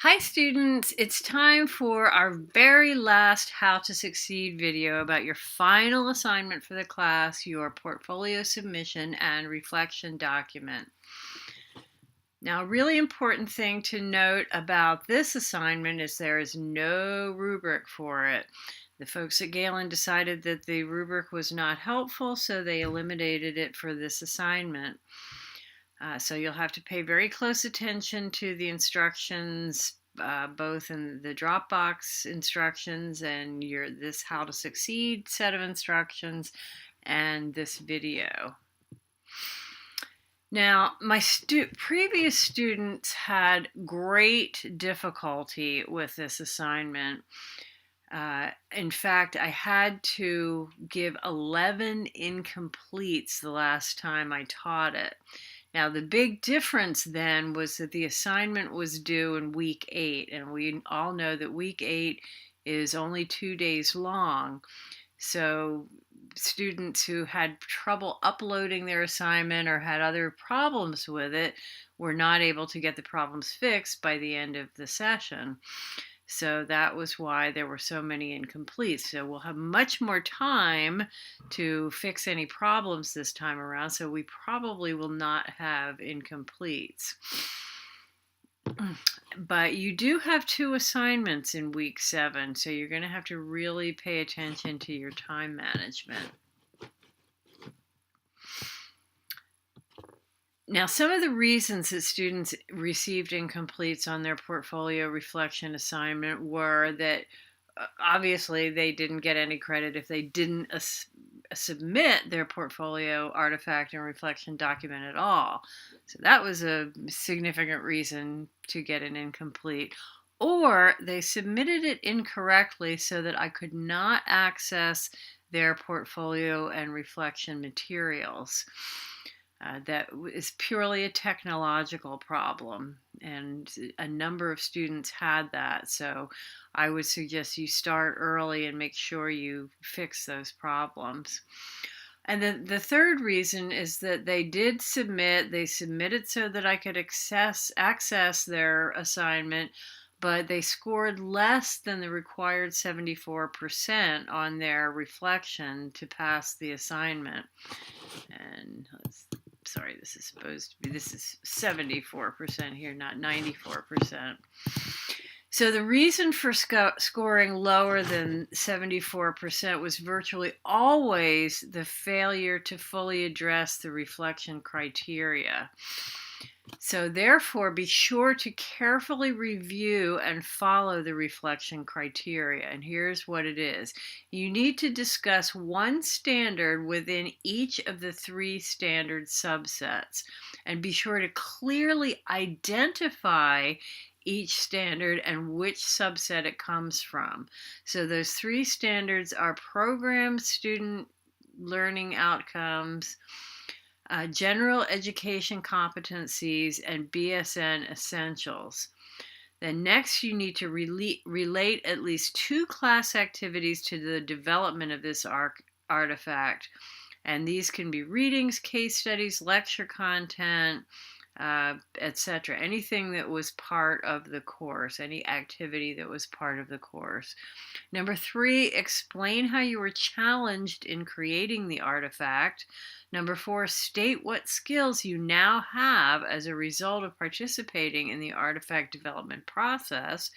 Hi students, it's time for our very last How to Succeed video about your final assignment for the class, your portfolio submission and reflection document. Now, a really important thing to note about this assignment is there is no rubric for it. The folks at Galen decided that the rubric was not helpful, so they eliminated it for this assignment. So you'll have to pay very close attention to the instructions, both in the Dropbox instructions and this How to Succeed set of instructions and this video. Now, my previous students had great difficulty with this assignment. In fact, I had to give 11 incompletes the last time I taught it. Now, the big difference then was that the assignment was due in week 8, and we all know that week 8 is only 2 days long. So students who had trouble uploading their assignment or had other problems with it were not able to get the problems fixed by the end of the session. So that was why there were so many incompletes. So we'll have much more time to fix any problems this time around. So we probably will not have incompletes. But you do have 2 assignments in week 7. So you're going to have to really pay attention to your time management. Now, some of the reasons that students received incompletes on their portfolio reflection assignment were that obviously they didn't get any credit if they didn't submit their portfolio artifact and reflection document at all. So that was a significant reason to get an incomplete. Or they submitted it incorrectly so that I could not access their portfolio and reflection materials. That is purely a technological problem, and a number of students had that. So I would suggest you start early and make sure you fix those problems. And then the third reason is that they did submit. They submitted so that I could access their assignment, but they scored less than the required 74% on their reflection to pass the assignment. And sorry, this is 74% here, not 94%. So the reason for scoring lower than 74% was virtually always the failure to fully address the reflection criteria. So therefore, be sure to carefully review and follow the reflection criteria. And here's what it is. You need to discuss one standard within each of the 3 standard subsets. And be sure to clearly identify each standard and which subset it comes from. So those 3 standards are program student learning outcomes, general education competencies, and BSN essentials. Then next you need to relate at least 2 class activities to the development of this artifact. And these can be readings, case studies, lecture content, etc. Anything that was part of the course, any activity that was part of the course. Number 3, explain how you were challenged in creating the artifact. Number 4, state what skills you now have as a result of participating in the artifact development process.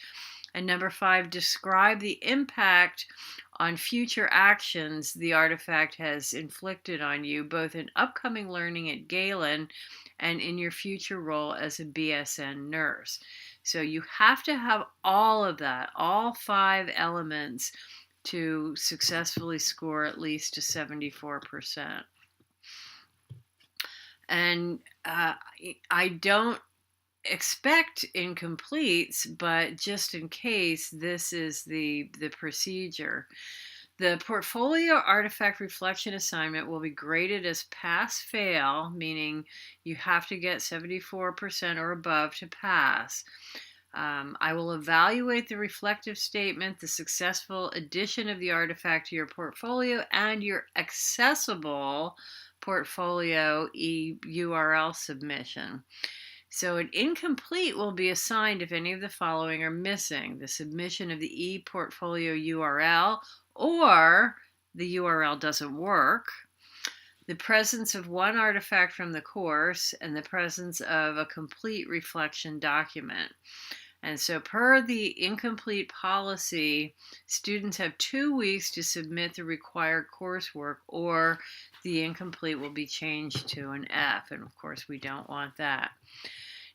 And number 5, describe the impact on future actions the artifact has inflicted on you, both in upcoming learning at Galen and in your future role as a BSN nurse. So you have to have all of that, all 5 elements, to successfully score at least a 74%. And I don't expect incompletes, but just in case, this is the procedure. The portfolio artifact reflection assignment will be graded as pass-fail, meaning you have to get 74% or above to pass. I will evaluate the reflective statement, the successful addition of the artifact to your portfolio, and your accessible portfolio URL submission. So an incomplete will be assigned if any of the following are missing: the submission of the ePortfolio URL, or the URL doesn't work, the presence of one artifact from the course, and the presence of a complete reflection document. And so, per the incomplete policy, students have 2 weeks to submit the required coursework, or the incomplete will be changed to an F. And of course, we don't want that.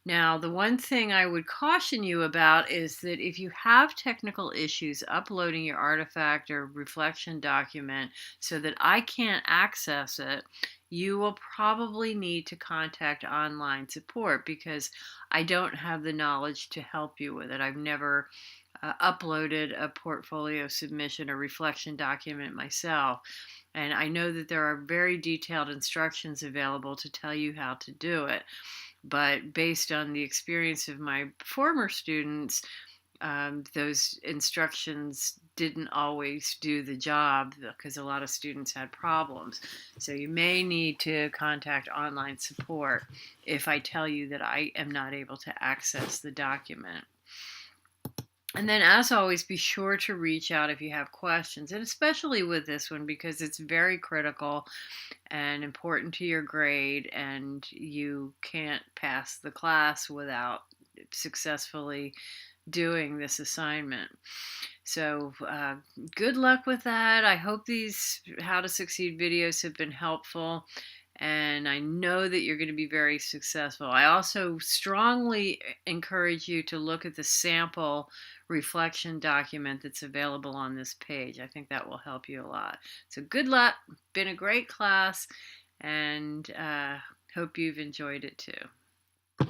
Now, the one thing I would caution you about is that if you have technical issues uploading your artifact or reflection document so that I can't access it, you will probably need to contact online support, because I don't have the knowledge to help you with it. I've never uploaded a portfolio submission or reflection document myself. And I know that there are very detailed instructions available to tell you how to do it. But based on the experience of my former students, those instructions didn't always do the job, because a lot of students had problems. So you may need to contact online support if I tell you that I am not able to access the document. And then, as always, be sure to reach out if you have questions, and especially with this one, because it's very critical and important to your grade, and you can't pass the class without successfully doing this assignment. So good luck with that. I hope these How to Succeed videos have been helpful, and I know that you're going to be very successful. I also strongly encourage you to look at the sample reflection document that's available on this page. I think that will help you a lot. So good luck. Been a great class, and hope you've enjoyed it too.